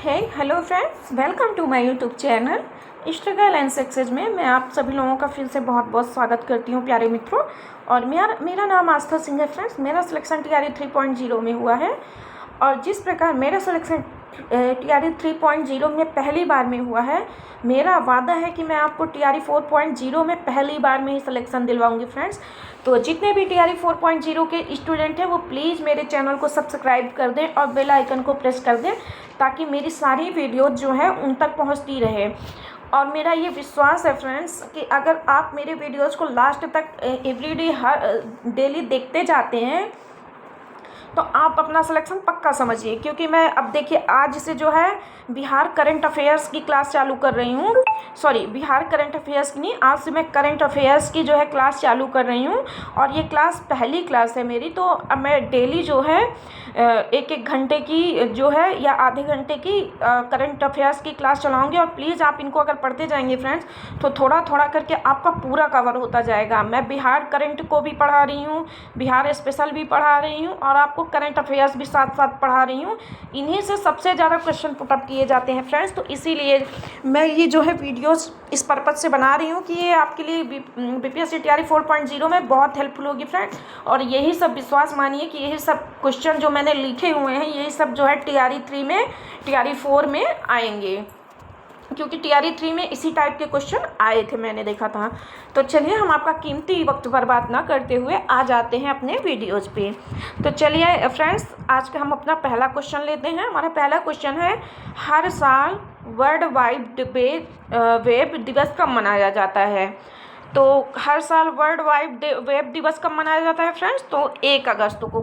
Hello friends, welcome to my YouTube channel struggle and success में मैं आप सभी लोगों का फिर से बहुत बहुत स्वागत करती हूँ प्यारे मित्रों। और मेरा नाम आस्था सिंह है। फ्रेंड्स, मेरा सिलेक्शन टीआरई 3.0 में हुआ है और जिस प्रकार मेरा सिलेक्शन टीआरई 3.0 में पहली बार में हुआ है, मेरा वादा है कि मैं आपको टीआरई 4.0 में पहली बार में ही सिलेक्शन दिलवाऊंगी। फ्रेंड्स, तो जितने भी टीआरई 4.0 के स्टूडेंट हैं वो प्लीज़ मेरे चैनल को सब्सक्राइब कर दें और बेल आइकन को प्रेस कर दें ताकि मेरी सारी वीडियो जो है उन तक पहुंचती रहे। और मेरा ये विश्वास है फ्रेंड्स कि अगर आप मेरे वीडियोज़ को लास्ट तक एवरीडे डेली देखते जाते हैं तो आप अपना सिलेक्शन पक्का समझिए। क्योंकि मैं अब देखिए आज से जो है बिहार करंट अफेयर्स की क्लास चालू कर रही हूँ। बिहार करंट अफेयर्स की नहीं, आज से मैं करंट अफेयर्स की जो है क्लास चालू कर रही हूँ और ये क्लास पहली क्लास है मेरी। तो अब मैं डेली जो है एक एक घंटे की जो है या आधे घंटे की करंट अफेयर्स की क्लास चलाऊँगी। और प्लीज़ आप इनको अगर पढ़ते जाएंगे फ्रेंड्स तो थोड़ा थोड़ा करके आपका पूरा कवर होता जाएगा। मैं बिहार करंट को भी पढ़ा रही हूँ, बिहार स्पेशल भी पढ़ा रही हूँ और आपको करंट अफेयर्स भी साथ साथ पढ़ा रही हूँ। इन्हीं से सबसे ज़्यादा क्वेश्चन पुटअप किए जाते हैं फ्रेंड्स। तो इसीलिए मैं ये जो है वीडियोस इस पर्पज़ से बना रही हूँ कि ये आपके लिए बीपीएससी टीआरई 4.0 में बहुत हेल्पफुल होगी फ्रेंड्स। और यही सब विश्वास मानिए कि यही सब क्वेश्चन जो मैंने लिखे हुए हैं यही सब जो है टीआरई 3 में टीआरई 4 में आएंगे, क्योंकि टीआरई 3 में इसी टाइप के क्वेश्चन आए थे, मैंने देखा था। तो चलिए हम आपका कीमती वक्त बर्बाद ना करते हुए आ जाते हैं अपने वीडियोज़ पे। तो चलिए फ्रेंड्स, आज का हम अपना पहला क्वेश्चन लेते हैं। हमारा पहला क्वेश्चन है, हर साल वर्ल्ड वाइड वेब दिवस कब मनाया जाता है? तो हर साल वर्ल्ड वाइड वेब दिवस कब मनाया जाता है फ्रेंड्स? तो 1 अगस्त को।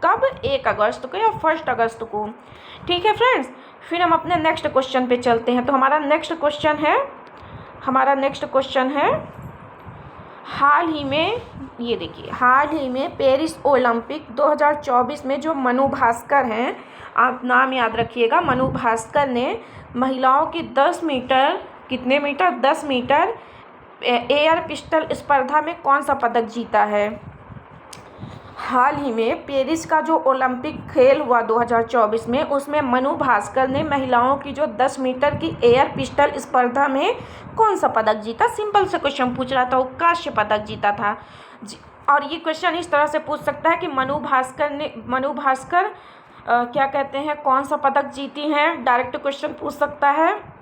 कब 1 अगस्त को या 1 अगस्त को? ठीक है फ्रेंड्स, फिर हम अपने नेक्स्ट क्वेश्चन पे चलते हैं। तो हमारा नेक्स्ट क्वेश्चन है हाल ही में, ये देखिए, हाल ही में पेरिस ओलंपिक 2024 में जो मनु भास्कर हैं, आप नाम याद रखिएगा, मनु भास्कर ने महिलाओं की 10 मीटर, कितने मीटर, 10 मीटर एयर पिस्टल स्पर्धा में कौन सा पदक जीता है? हाल ही में पेरिस का जो ओलंपिक खेल हुआ 2024 में, उसमें मनु भास्कर ने महिलाओं की जो 10 मीटर की एयर पिस्टल स्पर्धा में कौन सा पदक जीता? सिंपल से क्वेश्चन पूछ रहा था, वो कांस्य पदक जीता था। और ये क्वेश्चन इस तरह से पूछ सकता है कि मनु भास्कर क्या कहते हैं, कौन सा पदक जीती हैं, डायरेक्ट क्वेश्चन पूछ सकता है।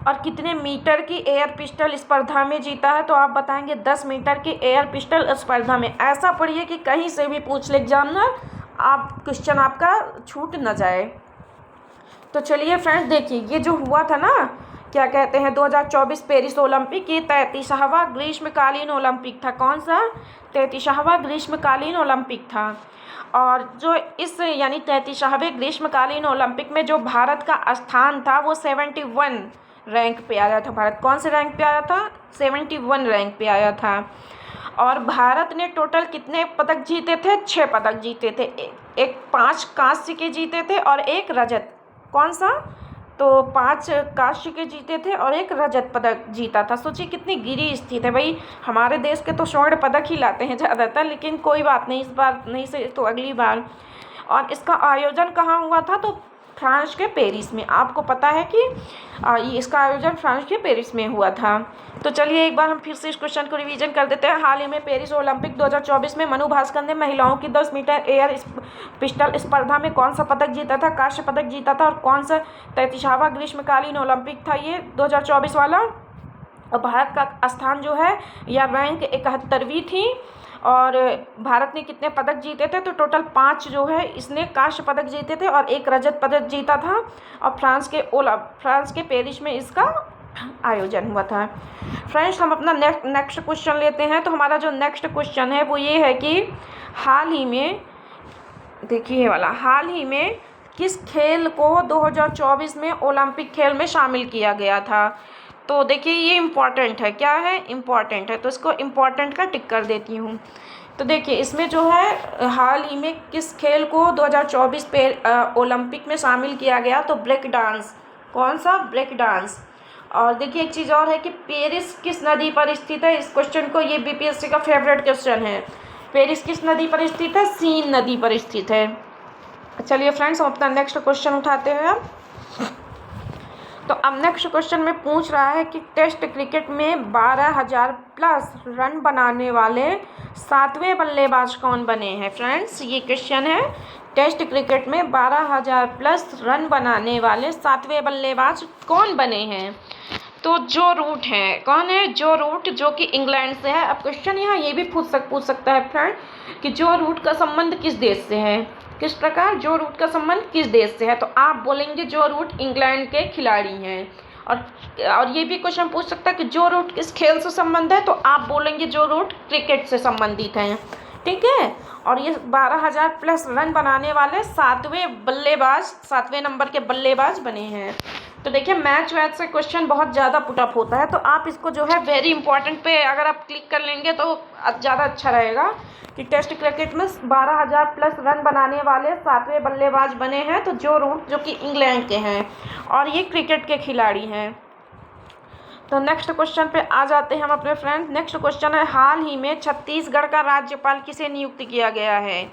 और कितने मीटर की एयर पिस्टल स्पर्धा में जीता है? तो आप बताएंगे 10 मीटर की एयर पिस्टल स्पर्धा में। ऐसा पढ़िए कि कहीं से भी पूछ ले एग्जामिनर, आप क्वेश्चन आपका छूट न जाए। तो चलिए फ्रेंड्स, देखिए ये जो हुआ था ना, क्या कहते हैं, 2024 पेरिस ओलंपिक, ये 33वां ग्रीष्मकालीन ओलंपिक था। कौन सा? 33वां ग्रीष्मकालीन ओलंपिक था। और जो इस यानी 33वें ग्रीष्मकालीन ओलंपिक में जो भारत का स्थान था वो 71 रैंक पे आया था। भारत कौन से रैंक पे आया था? 71 रैंक पे आया था। और भारत ने टोटल कितने पदक जीते थे? 6 पदक जीते थे। एक 5 कांस्य के जीते थे और एक रजत। कौन सा? तो 5 कांस्य के जीते थे और एक रजत पदक जीता था। सोचिए कितनी गिरी स्थिति है भाई। हमारे देश के तो स्वर्ण पदक ही लाते हैं ज़्यादातर, लेकिन कोई बात नहीं, इस बार नहीं से तो अगली बार। और इसका आयोजन कहाँ हुआ था? तो फ्रांस के पेरिस में। आपको पता है कि इसका आयोजन फ्रांस के पेरिस में हुआ था। तो चलिए एक बार हम फिर से इस क्वेश्चन को रिवीजन कर देते हैं। हाल ही में पेरिस ओलंपिक 2024 में मनु भास्कर ने महिलाओं की 10 मीटर एयर पिस्टल स्पर्धा में कौन सा पदक जीता था? कांस्य पदक जीता था। और कौन सा 33वां ग्रीष्मकालीन ओलंपिक था ये 2024 वाला? और भारत का स्थान जो है या रैंक 71वीं थी। और भारत ने कितने पदक जीते थे? तो टोटल 5 जो है इसने कांस्य पदक जीते थे और एक रजत पदक जीता था। और फ्रांस के पेरिस में इसका आयोजन हुआ था। फ्रेंड्स, हम अपना नेक्स्ट क्वेश्चन लेते हैं। तो हमारा जो नेक्स्ट क्वेश्चन है वो ये है कि हाल ही में, देखिए ये वाला, हाल ही में किस खेल को 2024 में ओलंपिक खेल में शामिल किया गया था? तो देखिए ये इम्पॉर्टेंट है। क्या है? इम्पॉर्टेंट है, तो इसको इम्पॉर्टेंट का टिक कर देती हूँ। तो देखिए इसमें जो है हाल ही में किस खेल को 2024 पे ओलंपिक में शामिल किया गया? तो ब्रेक डांस। कौन सा? Break dance. और देखिए एक चीज़ और है कि पेरिस किस नदी पर स्थित है? इस क्वेश्चन को, ये बीपीएससी का फेवरेट क्वेश्चन है। पेरिस किस नदी पर स्थित है? सीन नदी पर स्थित है। चलिए फ्रेंड्स, हम अपना नेक्स्ट क्वेश्चन उठाते हैं। तो अब नेक्स्ट क्वेश्चन में पूछ रहा है कि टेस्ट क्रिकेट में 12,000 प्लस रन बनाने वाले 7वें बल्लेबाज कौन बने हैं फ्रेंड्स। ये क्वेश्चन है, टेस्ट क्रिकेट में 12,000 प्लस रन बनाने वाले 7वें बल्लेबाज कौन बने हैं। तो जो रूट है, कौन है जो रूट, जो कि इंग्लैंड से है। अब क्वेश्चन यहाँ ये भी पूछ सकता है फ्रेंड कि जो रूट का संबंध किस देश से है, किस प्रकार जो रूट का संबंध किस देश से है। तो आप बोलेंगे जो रूट इंग्लैंड के खिलाड़ी हैं। और ये भी क्वेश्चन पूछ सकता है कि जो रूट किस खेल से संबंध है, तो आप बोलेंगे जो रूट क्रिकेट से संबंधित हैं। ठीक है। और ये 12,000 प्लस रन बनाने वाले 7वें नंबर के बल्लेबाज बने हैं। तो देखिए मैच वैच से क्वेश्चन बहुत ज़्यादा पुटअप होता है, तो आप इसको जो है वेरी इंपॉर्टेंट पे अगर आप क्लिक कर लेंगे तो ज़्यादा अच्छा रहेगा कि टेस्ट क्रिकेट में 12,000 प्लस रन बनाने वाले 7वें बल्लेबाज बने हैं। तो जो रूट जो कि इंग्लैंड के हैं और ये क्रिकेट के खिलाड़ी हैं। तो नेक्स्ट क्वेश्चन पे आ जाते हैं हम अपने फ्रेंड्स। नेक्स्ट क्वेश्चन है, हाल ही में छत्तीसगढ़ का राज्यपाल किसे नियुक्त किया गया है।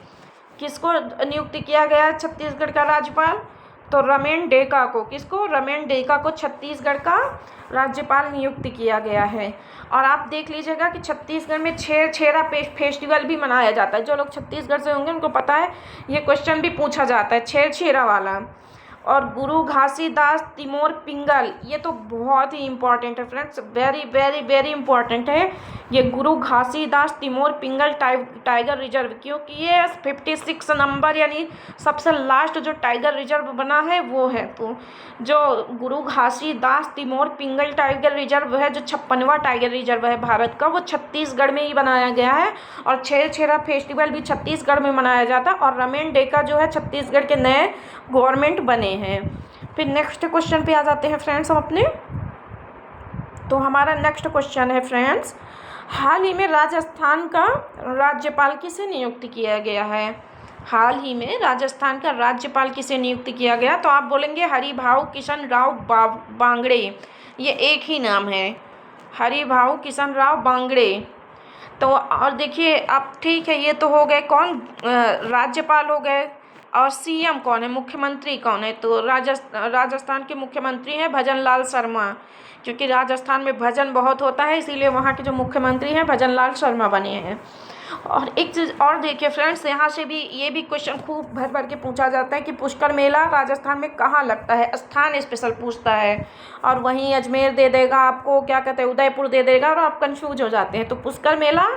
किसको नियुक्त किया गया है छत्तीसगढ़ का राज्यपाल। तो रमेन डेका को, किसको, रमेन डेका को छत्तीसगढ़ का राज्यपाल नियुक्त किया गया है। और आप देख लीजिएगा कि छत्तीसगढ़ में छेरा फेस्टिवल भी मनाया जाता है। जो लोग छत्तीसगढ़ से होंगे उनको पता है, ये क्वेश्चन भी पूछा जाता है छेरा वाला। और गुरु घासीदास तिमोर पिंगल, ये तो बहुत ही इम्पॉर्टेंट है friends, very very very important है ये गुरु घासीदास तिमोर पिंगल टाइगर रिजर्व, क्योंकि ये 56 नंबर यानी सबसे लास्ट जो टाइगर रिजर्व बना है वो है। तो जो गुरु घासीदास तिमोर पिंगल टाइगर रिजर्व है, जो 56वां टाइगर रिजर्व है भारत का, वो छत्तीसगढ़ में ही बनाया गया है। और छेरा फेस्टिवल भी छत्तीसगढ़ में मनाया जाता है। और रमेन डेका जो है छत्तीसगढ़ के नए गवर्नमेंट बने हैं। फिर नेक्स्ट क्वेश्चन पे आ जाते हैं फ्रेंड्स हम अपने। तो हमारा नेक्स्ट क्वेश्चन है फ्रेंड्स, हाल ही में राजस्थान का राज्यपाल किसे नियुक्त किया गया है। हाल ही में राजस्थान का राज्यपाल किसे नियुक्त किया गया। तो आप बोलेंगे हरिभाऊ किशन राव बांगड़े, ये एक ही नाम है, हरिभाऊ किशन राव बांगड़े। तो और देखिए आप, ठीक है, ये तो हो गए कौन, राज्यपाल हो गए। और सीएम कौन है, मुख्यमंत्री कौन है। तो राजस्थान के मुख्यमंत्री हैं भजन लाल शर्मा, क्योंकि राजस्थान में भजन बहुत होता है, इसीलिए वहाँ के जो मुख्यमंत्री हैं भजन लाल शर्मा बने हैं। और एक चीज़ और देखिए फ्रेंड्स, यहाँ से भी ये भी क्वेश्चन खूब भर भर के पूछा जाता है कि पुष्कर मेला राजस्थान में कहाँ लगता है, स्थान स्पेशल पूछता है। और वहीं अजमेर दे देगा आपको, क्या कहते हैं, उदयपुर दे देगा, और आप कंफ्यूज हो जाते हैं। तो पुष्कर मेला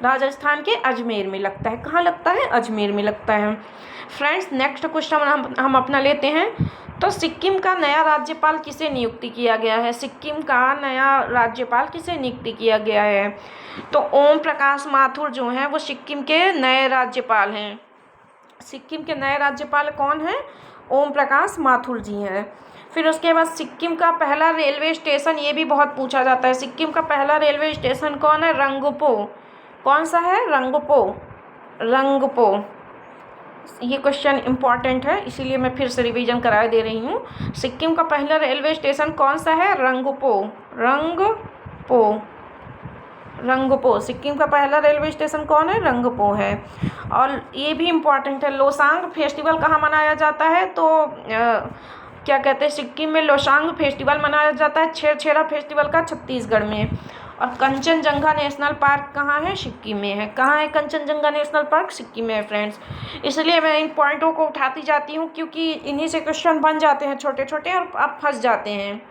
राजस्थान के अजमेर में लगता है। कहाँ लगता है, अजमेर में लगता है। फ्रेंड्स नेक्स्ट क्वेश्चन हम अपना लेते हैं। तो सिक्किम का नया राज्यपाल किसे नियुक्त किया गया है। सिक्किम का नया राज्यपाल किसे नियुक्त किया गया है। तो ओम प्रकाश माथुर जो हैं वो सिक्किम के नए राज्यपाल हैं। सिक्किम के नए राज्यपाल कौन हैं, ओम प्रकाश माथुर जी हैं। फिर उसके बाद सिक्किम का पहला रेलवे स्टेशन, ये भी बहुत पूछा जाता है। सिक्किम का पहला रेलवे स्टेशन कौन है, रंगपो। कौन सा है, रंगपो। ये क्वेश्चन इंपॉर्टेंट है, इसीलिए मैं फिर से रिवीजन करा दे रही हूँ। सिक्किम का पहला रेलवे स्टेशन कौन सा है, रंगपो। सिक्किम का पहला रेलवे स्टेशन कौन है, रंगपो है। और ये भी इम्पॉर्टेंट है, लोसांग फेस्टिवल कहाँ मनाया जाता है। तो क्या कहते हैं, सिक्किम में लोसांग फेस्टिवल मनाया जाता है। छेरा फेस्टिवल का छत्तीसगढ़ में। और कंचनजंगा नेशनल पार्क कहाँ है, सिक्किम में है। कहाँ है कंचनजंगा नेशनल पार्क, सिक्किम में है फ्रेंड्स। इसलिए मैं इन पॉइंटों को उठाती जाती हूँ, क्योंकि इन्हीं से क्वेश्चन बन जाते हैं छोटे छोटे और आप फंस जाते हैं।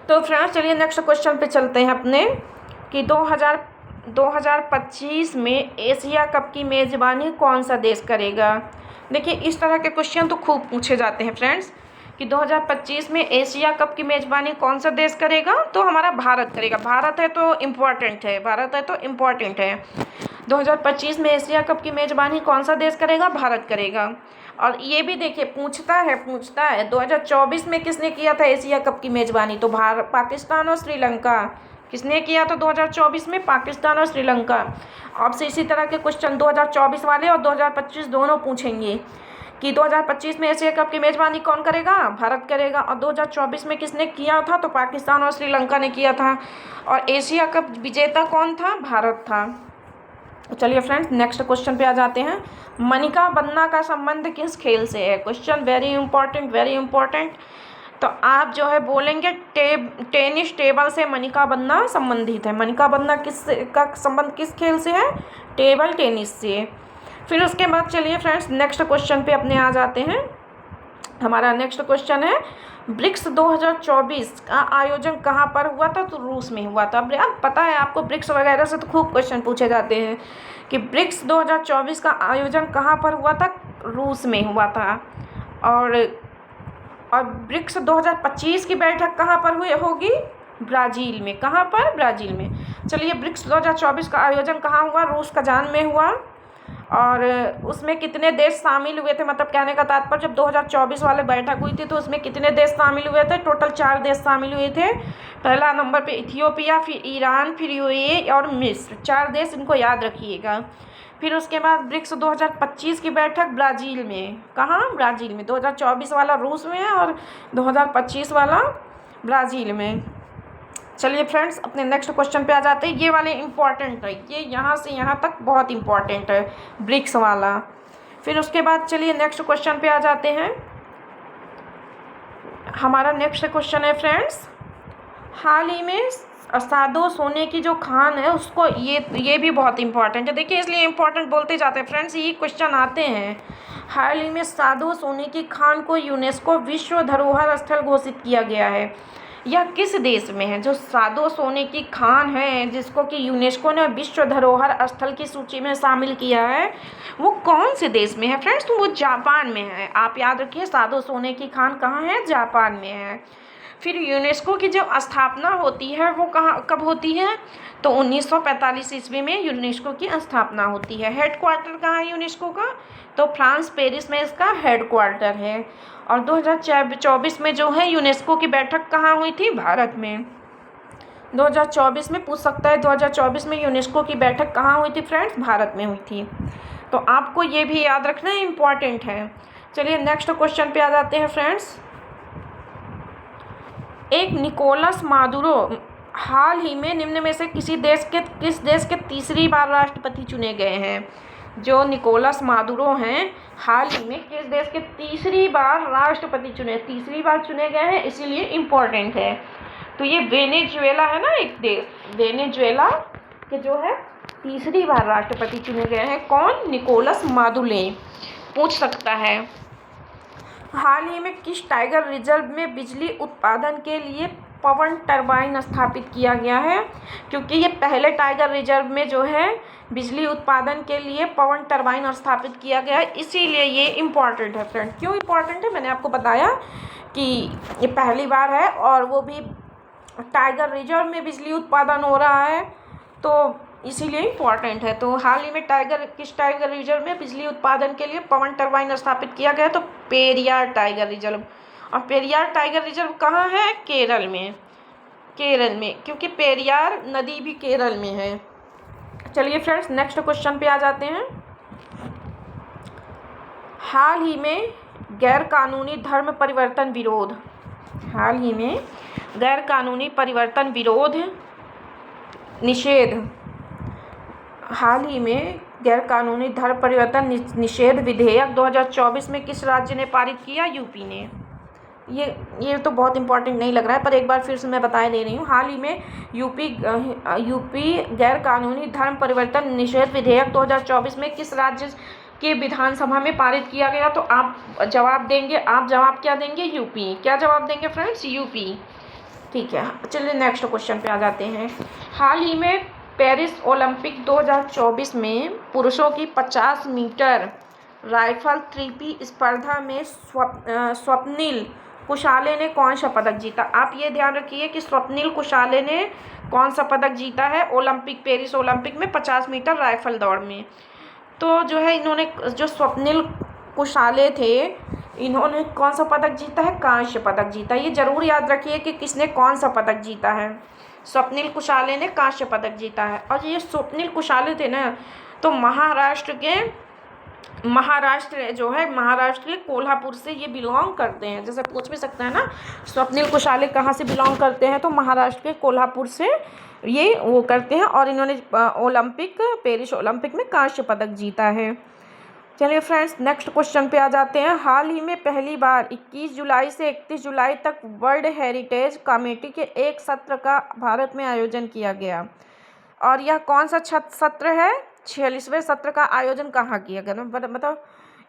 तो फ्रेंड्स चलिए नेक्स्ट क्वेश्चन पे चलते हैं अपने, कि 2025 में एशिया कप की मेज़बानी कौन सा देश करेगा। देखिए इस तरह के क्वेश्चन तो खूब पूछे जाते हैं फ्रेंड्स, कि 2025 में एशिया कप की मेज़बानी कौन सा देश करेगा। तो हमारा भारत करेगा। भारत है तो इम्पॉर्टेंट है। 2025 में एशिया कप की मेज़बानी कौन सा देश करेगा, भारत करेगा। और ये भी देखिए पूछता है 2024 में किसने किया था एशिया कप की मेज़बानी। तो पाकिस्तान और श्रीलंका। किसने किया था 2024 में, पाकिस्तान और श्रीलंका। आपसे इसी तरह के क्वेश्चन 2024 वाले और 2025 दोनों पूछेंगे, कि 2025 में एशिया कप की मेज़बानी कौन करेगा, भारत करेगा। और 2024 में किसने किया था, तो पाकिस्तान और श्रीलंका ने किया था। और एशिया कप विजेता कौन था, भारत था। तो चलिए फ्रेंड्स नेक्स्ट क्वेश्चन पे आ जाते हैं। मनिका बन्ना का संबंध किस खेल से है। Question very important. तो आप जो है बोलेंगे टेनिस टेबल से मनिका बंधना संबंधित है। मनिका बंधना किस का संबंध किस खेल से है? टेबल टेनिस से। फिर उसके बाद चलिए फ्रेंड्स नेक्स्ट क्वेश्चन पे अपने आ जाते हैं। हमारा नेक्स्ट क्वेश्चन है ब्रिक्स 2024 का आयोजन कहाँ पर हुआ था? तो रूस में हुआ था। अब पता है आपको ब्रिक्स वगैरह से तो खूब क्वेश्चन पूछे जाते हैं कि ब्रिक्स 2024 का आयोजन कहाँ पर हुआ था? रूस में हुआ था। और ब्रिक्स 2025 की बैठक कहाँ पर होगी? ब्राज़ील में। कहाँ पर? ब्राज़ील में। चलिए ब्रिक्स 2024 का आयोजन कहाँ हुआ? रूस कजान में हुआ। और उसमें कितने देश शामिल हुए थे? मतलब कहने का तात्पर्य जब 2024 वाले बैठक हुई थी तो उसमें कितने देश शामिल हुए थे? टोटल 4 देश शामिल हुए थे। पहला नंबर पे इथियोपिया, फिर ईरान, फिर यूएई और मिस्र। 4 देश, इनको याद रखिएगा। फिर उसके बाद ब्रिक्स 2025 की बैठक ब्राज़ील में। कहाँ? ब्राज़ील में। 2024 वाला रूस में है और 2025 वाला ब्राज़ील में। चलिए फ्रेंड्स अपने नेक्स्ट क्वेश्चन पे आ जाते हैं। ये वाले इम्पॉर्टेंट है, ये यहाँ से यहाँ तक बहुत इम्पॉर्टेंट है ब्रिक्स वाला। फिर उसके बाद चलिए नेक्स्ट क्वेश्चन पे आ जाते हैं। हमारा नेक्स्ट क्वेश्चन है फ्रेंड्स, हाल ही में सादो सोने की जो खान है उसको, ये भी बहुत इंपॉर्टेंट है। देखिए इसलिए इम्पॉर्टेंट बोलते जाते हैं फ्रेंड्स, ये क्वेश्चन आते हैं। हाल ही में सादो सोने की खान को यूनेस्को विश्व धरोहर स्थल घोषित किया गया है। यह किस देश में है? जो सादो सोने की खान है जिसको कि यूनेस्को ने विश्व धरोहर स्थल की सूची में शामिल किया है, वो कौन से देश में है फ्रेंड्स? तो वो जापान में है। आप याद रखिए सादो सोने की खान कहाँ है? जापान में है। फिर यूनेस्को की जो स्थापना होती है वो कब होती है? तो 1945 ईस्वी में यूनेस्को की स्थापना होती है। हेडक्वार्टर कहाँ है यूनेस्को का? तो फ्रांस पेरिस में इसका हेडक्वार्टर है। और 2024 में जो है यूनेस्को की बैठक कहाँ हुई थी? भारत में। 2024 में पूछ सकता है 2024 में यूनेस्को की बैठक कहाँ हुई थी फ्रेंड्स? भारत में हुई थी। तो आपको ये भी याद रखना इम्पॉर्टेंट है। चलिए नेक्स्ट क्वेश्चन पे आ जाते हैं फ्रेंड्स। एक निकोलस मादुरो हाल ही में निम्न में से किस देश के तीसरी बार राष्ट्रपति चुने गए हैं? जो निकोलस मादुरो हैं हाल ही में किस देश के तीसरी बार राष्ट्रपति तीसरी बार चुने गए हैं, इसीलिए इम्पोर्टेंट है। तो ये वेनेजुएला है ना एक देश, वेनेजुएला के जो है तीसरी बार राष्ट्रपति चुने गए हैं। कौन? Nicolas Maduro. पूछ सकता है। हाल ही में किस टाइगर रिजर्व में बिजली उत्पादन के लिए पवन टरबाइन स्थापित किया गया है? क्योंकि ये पहले टाइगर रिजर्व में जो है बिजली उत्पादन के लिए पवन टरबाइन स्थापित किया गया है, इसीलिए ये इम्पॉर्टेंट है फ्रेंड। क्यों इम्पॉर्टेंट है? मैंने आपको बताया कि ये पहली बार है और वो भी टाइगर रिजर्व में बिजली उत्पादन हो रहा है, तो इसीलिए इम्पॉर्टेंट है। तो हाल ही में किस टाइगर रिजर्व में बिजली उत्पादन के लिए पवन टरबाइन स्थापित किया गया? तो पेरियार टाइगर रिजर्व। और पेरियार टाइगर रिजर्व कहाँ है? केरल में। केरल में, क्योंकि पेरियार नदी भी केरल में है। चलिए फ्रेंड्स नेक्स्ट क्वेश्चन पे आ जाते हैं। हाल ही में गैर कानूनी धर्म परिवर्तन विरोध, हाल ही में गैर कानूनी परिवर्तन विरोध निषेध, हाल ही में गैर कानूनी धर्म परिवर्तन निषेध विधेयक 2024 में किस राज्य ने पारित किया? यूपी ने। ये तो बहुत इंपॉर्टेंट नहीं लग रहा है, पर एक बार फिर से मैं बता दे रही हूँ। हाल ही में यूपी गैर कानूनी धर्म परिवर्तन निषेध विधेयक 2024 में किस राज्य के विधानसभा में पारित किया गया? तो आप जवाब देंगे, आप जवाब क्या देंगे? यूपी। क्या जवाब देंगे फ्रेंड्स? यूपी। ठीक है, चलिए नेक्स्ट क्वेश्चन पे आ जाते हैं। हाल ही में पेरिस ओलंपिक 2024 में पुरुषों की 50 मीटर राइफल ट्रीपी स्पर्धा में स्वप्निल कुशाले ने कौन सा पदक जीता? आप ये ध्यान रखिए कि स्वप्निल कुशाले ने कौन सा पदक जीता है ओलंपिक, पेरिस ओलंपिक में 50 मीटर राइफल दौड़ में। तो जो है इन्होंने, जो स्वप्निल कुशाले थे, इन्होंने कौन सा पदक जीता है? कांस्य पदक जीता। ये जरूर याद रखिए कि किसने कौन सा पदक जीता है। स्वप्निल कुशाले ने कांस्य पदक जीता है। और ये स्वप्निल कुशाले थे ना, तो महाराष्ट्र जो है, महाराष्ट्र के कोल्हापुर से ये बिलोंग करते हैं। जैसे पूछ भी सकता है ना, स्वप्निल कुशाले कहाँ से बिलोंग करते हैं? तो महाराष्ट्र के कोल्हापुर से ये वो करते हैं। और इन्होंने पेरिस ओलंपिक में कांस्य पदक जीता है। चलिए फ्रेंड्स, नेक्स्ट क्वेश्चन पे आ जाते हैं। हाल ही में पहली बार 21 जुलाई से 31 जुलाई तक वर्ल्ड हेरिटेज कमेटी के एक सत्र का भारत में आयोजन किया गया, और यह कौन सा सत्र है? 46वें सत्र का आयोजन कहाँ किया गया? मतलब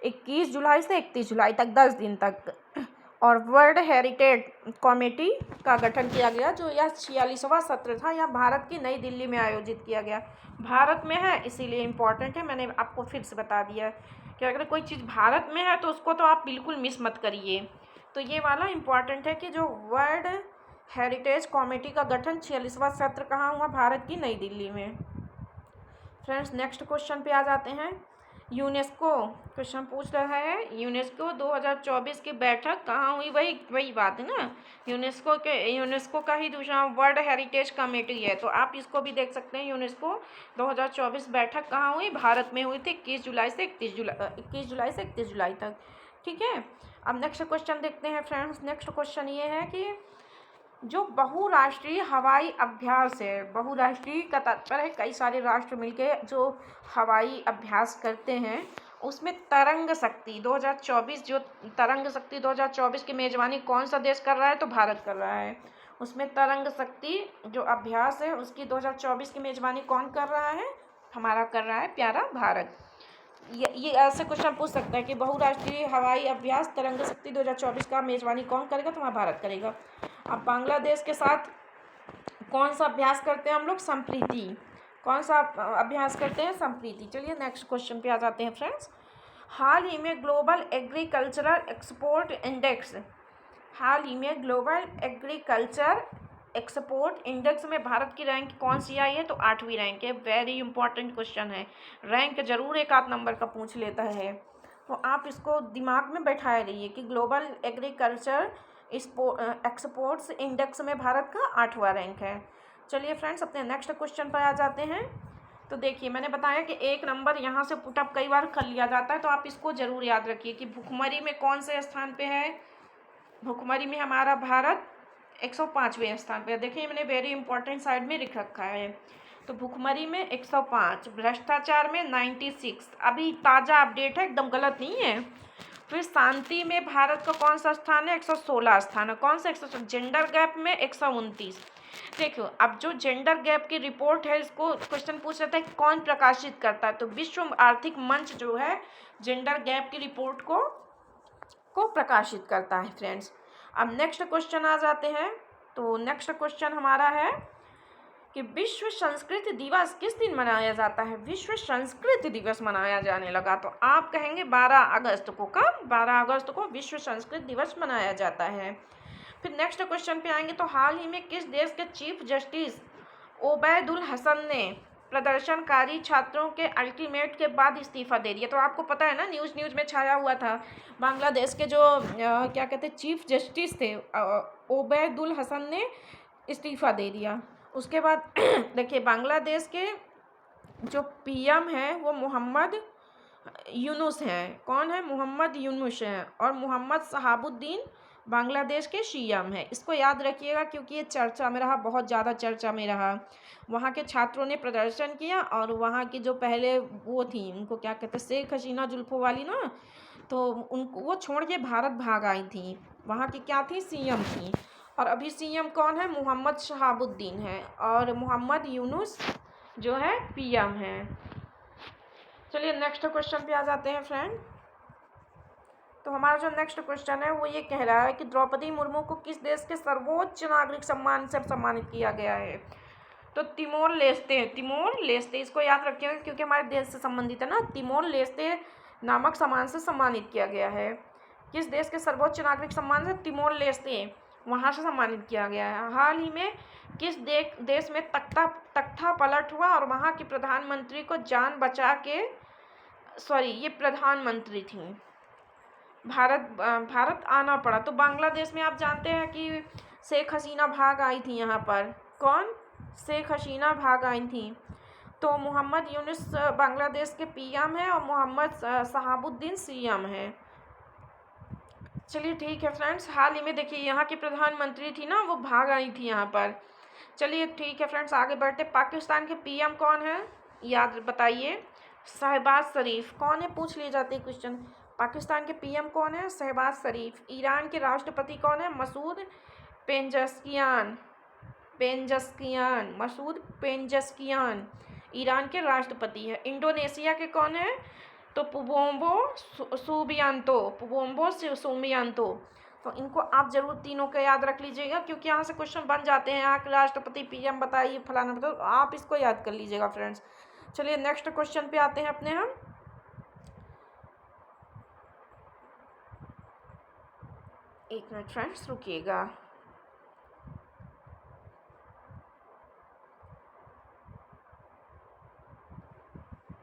21 जुलाई से 31 जुलाई तक, 10 दिन तक। और वर्ल्ड हेरिटेज कमेटी का गठन किया गया, जो यह 46वां सत्र था। यह भारत की नई दिल्ली में आयोजित किया गया। भारत में है इसीलिए इम्पॉर्टेंट है, मैंने आपको फिर से बता दिया कि अगर कोई चीज़ भारत में है तो उसको तो आप बिल्कुल मिस मत करिए। तो ये वाला इम्पॉर्टेंट है कि जो वर्ल्ड हेरिटेज कमेटी का गठन 46वां सत्र कहाँ हुआ? भारत की नई दिल्ली में। फ्रेंड्स, नेक्स्ट क्वेश्चन पे आ जाते हैं। यूनेस्को क्वेश्चन पूछ रहा है, यूनेस्को 2024 की बैठक कहाँ हुई? वही बात है ना, यूनेस्को का ही दूसरा वर्ल्ड हेरिटेज कमेटी है, तो आप इसको भी देख सकते हैं। यूनेस्को 2024 बैठक कहाँ हुई? भारत में हुई थी 21 जुलाई से 31 जुलाई तक। ठीक है, अब नेक्स्ट क्वेश्चन देखते हैं फ्रेंड्स। नेक्स्ट क्वेश्चन ये है कि जो बहुराष्ट्रीय हवाई अभ्यास है, बहुराष्ट्रीय का तात्पर्य है कई सारे राष्ट्र मिलके जो हवाई अभ्यास करते हैं, उसमें तरंग शक्ति 2024 जो तरंग शक्ति 2024 की मेजबानी कौन सा देश कर रहा है? तो भारत कर रहा है। उसमें तरंग शक्ति जो अभ्यास है उसकी 2024 की मेजबानी कौन कर रहा है? हमारा कर रहा है प्यारा भारत। ये ऐसे क्वेश्चन पूछ सकता है कि बहुराष्ट्रीय हवाई अभ्यास तरंग शक्ति 2024 का मेजबानी कौन करेगा? तो हमारा भारत करेगा। अब बांग्लादेश के साथ कौन सा अभ्यास करते हैं हम लोग? संप्रीति। कौन सा अभ्यास करते हैं? संप्रीति। चलिए नेक्स्ट क्वेश्चन पे आ जाते हैं फ्रेंड्स। हाल ही में global agricultural export index export index में भारत की रैंक कौन सी आई है? तो 8वीं रैंक है। वेरी इंपॉर्टेंट क्वेश्चन है, रैंक जरूर एक आध नंबर का पूछ लेता है, तो आप इसको दिमाग में बैठाए रहिए कि ग्लोबल एग्रीकल्चर एक्सपोर्ट्स इंडेक्स में भारत का 8वां रैंक है। चलिए फ्रेंड्स, अपने नेक्स्ट क्वेश्चन पर आ जाते हैं। तो देखिए, मैंने बताया कि एक नंबर यहाँ से पुटअप कई बार कर लिया जाता है, तो आप इसको जरूर याद रखिए कि भुखमरी में कौन से स्थान पे है? भुखमरी में हमारा भारत 105वें स्थान पे। देखिए, मैंने वेरी इंपॉर्टेंट साइड में लिख रखा है। तो भुखमरी में 105, भ्रष्टाचार में 96, अभी ताज़ा अपडेट है, एकदम गलत नहीं है। फिर शांति में भारत का कौन सा स्थान है? 116 स्थान है। कौन सा? 116। जेंडर गैप में 129। देखो, अब जो जेंडर गैप की रिपोर्ट है, इसको क्वेश्चन पूछ रहा था कि कौन प्रकाशित करता है? तो विश्व आर्थिक मंच जो है जेंडर गैप की रिपोर्ट को प्रकाशित करता है फ्रेंड्स। अब नेक्स्ट क्वेश्चन आ जाते हैं। तो नेक्स्ट क्वेश्चन हमारा है कि विश्व संस्कृत दिवस किस दिन मनाया जाता है? विश्व संस्कृत दिवस मनाया जाने लगा, तो आप कहेंगे 12 अगस्त को। कब? 12 अगस्त को विश्व संस्कृत दिवस मनाया जाता है। फिर नेक्स्ट क्वेश्चन पे आएंगे। तो हाल ही में किस देश के चीफ जस्टिस ओबैदुल हसन ने प्रदर्शनकारी छात्रों के अल्टीमेट के बाद इस्तीफा दे दिया? तो आपको पता है ना, न्यूज़ में छाया हुआ था। बांग्लादेश के जो क्या कहते हैं चीफ जस्टिस थे, ओबैदुल हसन ने इस्तीफा दे दिया। उसके बाद देखिए, बांग्लादेश के जो पीएम हैं वो मोहम्मद यूनुस हैं। कौन है? मोहम्मद यूनुस हैं। और मोहम्मद शहाबुद्दीन बांग्लादेश के सीएम हैं। इसको याद रखिएगा क्योंकि ये चर्चा में रहा, बहुत ज़्यादा चर्चा में रहा। वहाँ के छात्रों ने प्रदर्शन किया और वहाँ की जो पहले वो थी, उनको क्या कहते हैं, शेख हसीना जुल्फों वाली ना, तो उनको वो छोड़ के भारत भाग आई थी। वहाँ की क्या थी? सीएम थी। और अभी सीएम कौन है? मोहम्मद शहाबुद्दीन है। और मोहम्मद यूनुस जो है पीएम है। चलिए नेक्स्ट क्वेश्चन पे आ जाते हैं फ्रेंड। तो हमारा जो नेक्स्ट क्वेश्चन है वो ये कह रहा है कि द्रौपदी मुर्मू को किस देश के सर्वोच्च नागरिक सम्मान से सम्मानित किया गया है? तो तिमोर लेस्ते, इसको याद रखिएगा क्योंकि हमारे देश से संबंधित है ना। तिमोर लेस्ते नामक सम्मान से सम्मानित किया गया है। किस देश के सर्वोच्च नागरिक सम्मान से? तिमोर लेस्ते, वहाँ से सम्मानित किया गया है। हाल ही में किस देश में तख्ता पलट हुआ और वहाँ की प्रधानमंत्री को जान बचा के, ये प्रधानमंत्री थी, भारत आना पड़ा? तो बांग्लादेश में आप जानते हैं कि शेख हसीना भाग आई थी यहाँ पर। कौन? शेख हसीना भाग आई थी। तो मोहम्मद यूनुस बांग्लादेश के पीएम है और मोहम्मद शहाबुद्दीन सीएम है। चलिए ठीक है फ्रेंड्स, हाल ही में देखिए यहाँ की प्रधानमंत्री थी ना, वो भाग आई थी यहाँ पर। चलिए ठीक है फ्रेंड्स, आगे बढ़ते। पाकिस्तान के पीएम कौन है? याद बताइए। शहबाज शरीफ कौन है, पूछ लिए जाते हैं क्वेश्चन। पाकिस्तान के पीएम कौन है, शहबाज शरीफ। ईरान के राष्ट्रपति कौन है, मसूद पेंजस्कियान। मसूद पेंजस्कियान ईरान के राष्ट्रपति है। इंडोनेशिया के कौन है, तो पुबोम्बो सुबियांतो। तो इनको आप जरूर तीनों को याद रख लीजिएगा, क्योंकि यहाँ से क्वेश्चन बन जाते हैं, यहाँ के राष्ट्रपति पीएम बताइए फलाना बताओ, तो आप इसको याद कर लीजिएगा फ्रेंड्स। चलिए नेक्स्ट क्वेश्चन पे आते हैं अपने हम। एक मिनट फ्रेंड्स रुकिएगा।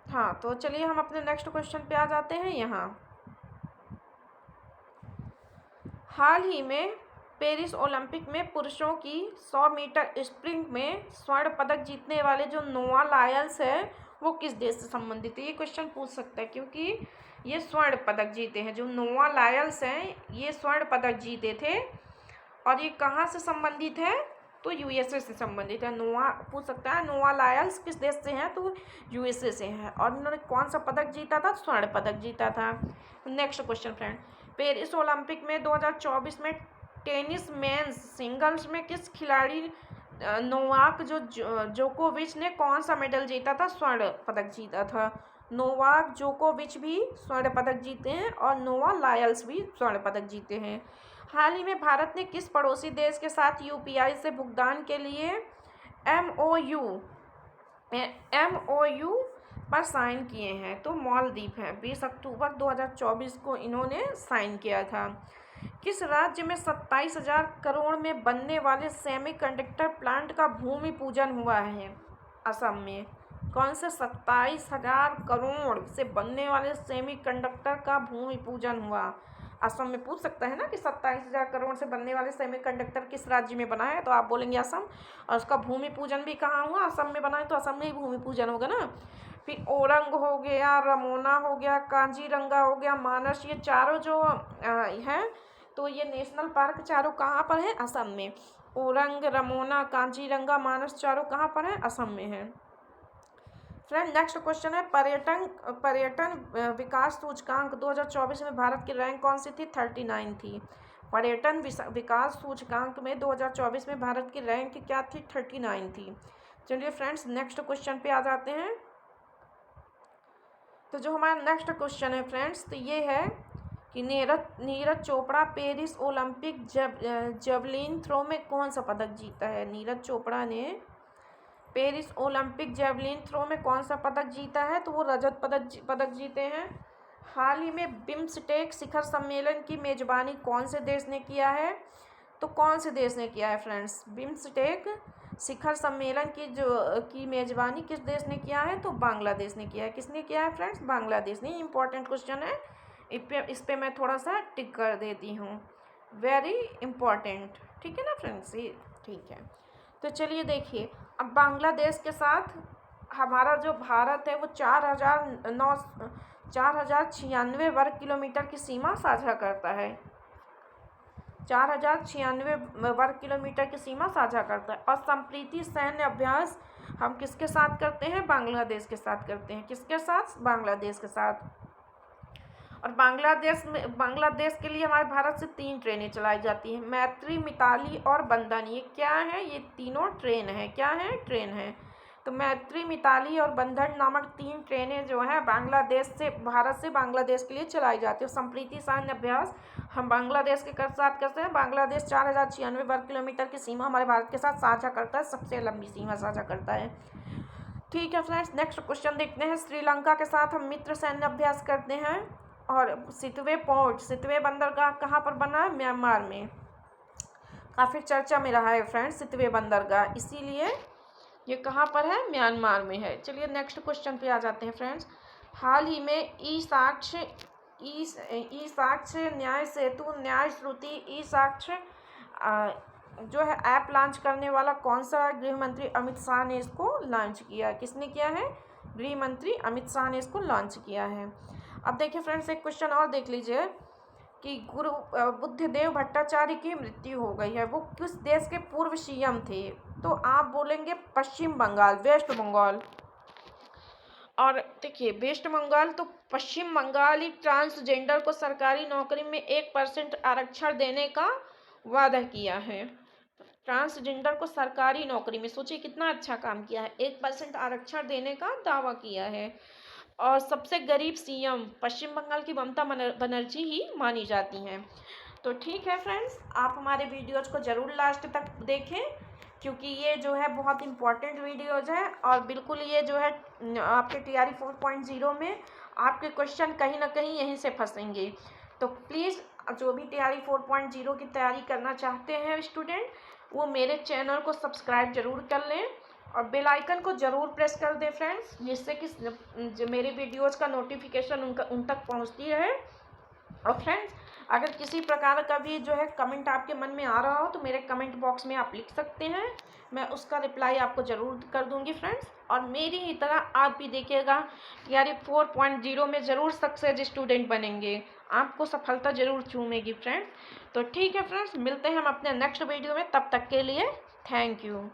हाँ तो चलिए हम अपने नेक्स्ट क्वेश्चन पे आ जाते हैं। यहाँ हाल ही में पेरिस ओलंपिक में पुरुषों की 100 मीटर स्प्रिंट में स्वर्ण पदक जीतने वाले जो नोआ लायल्स है वो किस देश से संबंधित है, ये क्वेश्चन पूछ सकता है, क्योंकि ये स्वर्ण पदक जीते हैं। जो नोआ लायल्स हैं ये स्वर्ण पदक जीते थे, और ये कहाँ से संबंधित है, तो यूएसए से संबंधित है। नोआ पूछ सकता है नोआ लायल्स किस देश से हैं, तो यूएसए से हैं, और इन्होंने कौन सा पदक जीता था, स्वर्ण पदक जीता था। Next question friend, Paris Olympic में 2024 में टेनिस मेंस सिंगल्स में किस खिलाड़ी नोवाक जोकोविच ने कौन सा मेडल जीता था, स्वर्ण पदक जीता था। नोवाक जोकोविच भी स्वर्ण पदक जीते हैं, और नोआ लायल्स भी स्वर्ण पदक जीते हैं। हाल ही में भारत ने किस पड़ोसी देश के साथ यूपीआई से भुगतान के लिए एमओयू पर साइन किए हैं, तो मालदीव है। 20 अक्टूबर 2024 को इन्होंने साइन किया था। किस राज्य में 27,000 करोड़ में बनने वाले सेमीकंडक्टर प्लांट का भूमि पूजन हुआ है, असम में। कौन से 27,000 करोड़ से बनने वाले सेमीकंडक्टर का भूमि पूजन हुआ, असम में। पूछ सकता है ना कि 27,000 करोड़ से बनने वाले सेमीकंडक्टर किस राज्य में बना है, तो आप बोलेंगे असम, और उसका भूमि पूजन भी कहाँ हुआ, असम में बना है, तो असम में ही भूमि पूजन होगा ना। फिर ओरंग हो गया, रमोना हो गया, कांजीरंगा हो गया, मानस, ये चारों जो हैं, तो ये नेशनल पार्क चारों कहाँ पर है, असम में। ओरंग, रमोना, कांजीरंगा, मानस चारों कहाँ पर है, असम में है। फ्रेंड नेक्स्ट क्वेश्चन है, पर्यटन विकास सूचकांक 2024 में भारत की रैंक कौन सी थी, 39 थी। पर्यटन विकास सूचकांक में 2024 में भारत की रैंक क्या थी, 39 थी। चलिए फ्रेंड्स नेक्स्ट क्वेश्चन पे आ जाते हैं। तो जो हमारा नेक्स्ट क्वेश्चन है फ्रेंड्स, तो ये है कि Neeraj Chopra Paris Olympic javelin throw में कौन सा पदक जीता है। नीरज चोपड़ा ने पेरिस ओलंपिक जेवलिन थ्रो में कौन सा पदक जीता है, तो वो रजत पदक जीते हैं। हाल ही में बिम्स्टेक शिखर सम्मेलन की मेजबानी कौन से देश ने किया है, तो कौन से देश ने किया है फ्रेंड्स, बिम्स्टेक शिखर सम्मेलन की मेजबानी किस देश ने किया है, तो बांग्लादेश ने किया है। किसने किया है फ्रेंड्स, बांग्लादेश ने। इंपॉर्टेंट क्वेश्चन है, इस पे मैं थोड़ा सा टिक कर देती हूँ, वेरी इंपॉर्टेंट, ठीक है ना फ्रेंड्स, ये ठीक है। तो चलिए देखिए, अब बांग्लादेश के साथ हमारा जो भारत है वो 4,096 वर्ग किलोमीटर की सीमा साझा करता है। 4,096 वर्ग किलोमीटर की सीमा साझा करता है। और संप्रीति सैन्य अभ्यास हम किसके साथ करते हैं, बांग्लादेश के साथ करते हैं। किसके साथ, बांग्लादेश के साथ। और बांग्लादेश के लिए हमारे भारत से 3 ट्रेनें चलाई जाती हैं, मैत्री, मिताली और बंधन। ये क्या है, ये तीनों ट्रेन है, क्या है, ट्रेन है। तो मैत्री, मिताली और बंधन नामक 3 ट्रेनें जो है भारत से बांग्लादेश के लिए चलाई जाती है। संप्रीति सैन्य अभ्यास हम बांग्लादेश के साथ करते हैं। बांग्लादेश 4,096 वर्ग किलोमीटर की सीमा हमारे भारत के साथ साझा करता है, सबसे लंबी सीमा साझा करता है। ठीक है फ्रेंड्स नेक्स्ट क्वेश्चन देखते हैं। श्रीलंका के साथ हम मित्र सैन्य अभ्यास करते हैं। और सितवे बंदरगाह कहाँ पर बना है, म्यांमार में। काफ़ी चर्चा में रहा है फ्रेंड्स सितवे बंदरगाह, इसीलिए ये कहाँ पर है, म्यांमार में है। चलिए नेक्स्ट क्वेश्चन पे आ जाते हैं फ्रेंड्स। हाल ही में ई साक्ष्य न्याय सेतु न्याय श्रुति ई साक्ष्य जो है ऐप लॉन्च करने वाला कौन सा, गृह मंत्री अमित शाह ने इसको लॉन्च किया। किसने किया है, गृह मंत्री अमित शाह ने इसको लॉन्च किया है। अब देखिए फ्रेंड्स एक क्वेश्चन और देख लीजिए कि गुरु बुद्धदेव भट्टाचार्य की मृत्यु हो गई है, वो किस देश के पूर्व सीएम थे, तो आप बोलेंगे पश्चिम बंगाल, वेस्ट बंगाल। और देखिए वेस्ट बंगाल तो पश्चिम बंगाली ट्रांसजेंडर को सरकारी नौकरी में 1% आरक्षण देने का वादा किया है। ट्रांसजेंडर को सरकारी नौकरी में, सोचिए कितना अच्छा काम किया है, 1% आरक्षण देने का दावा किया है। और सबसे गरीब सीएम पश्चिम बंगाल की ममता बनर्जी ही मानी जाती हैं। तो ठीक है फ्रेंड्स, आप हमारे वीडियोज़ को ज़रूर लास्ट तक देखें, क्योंकि ये जो है बहुत इंपॉर्टेंट वीडियोज़ हैं और बिल्कुल ये जो है आपके TRE 4.0 में आपके क्वेश्चन कहीं ना कहीं यहीं से फंसेंगे। तो प्लीज़ जो भी TRE 4.0 की तैयारी करना चाहते हैं स्टूडेंट, वो मेरे चैनल को सब्सक्राइब जरूर कर लें और बेल आइकन को ज़रूर प्रेस कर दें फ्रेंड्स, जिससे कि जो मेरे वीडियोज़ का नोटिफिकेशन उन तक पहुँचती रहे। और फ्रेंड्स, अगर किसी प्रकार का भी जो है कमेंट आपके मन में आ रहा हो तो मेरे कमेंट बॉक्स में आप लिख सकते हैं, मैं उसका रिप्लाई आपको ज़रूर कर दूंगी फ्रेंड्स। और मेरी ही तरह आप भी देखिएगा TRE 4.0 में ज़रूर सक्सेस स्टूडेंट बनेंगे, आपको सफलता ज़रूर चूमेगी फ्रेंड्स। तो ठीक है फ्रेंड्स, मिलते हैं हम अपने नेक्स्ट वीडियो में, तब तक के लिए थैंक यू।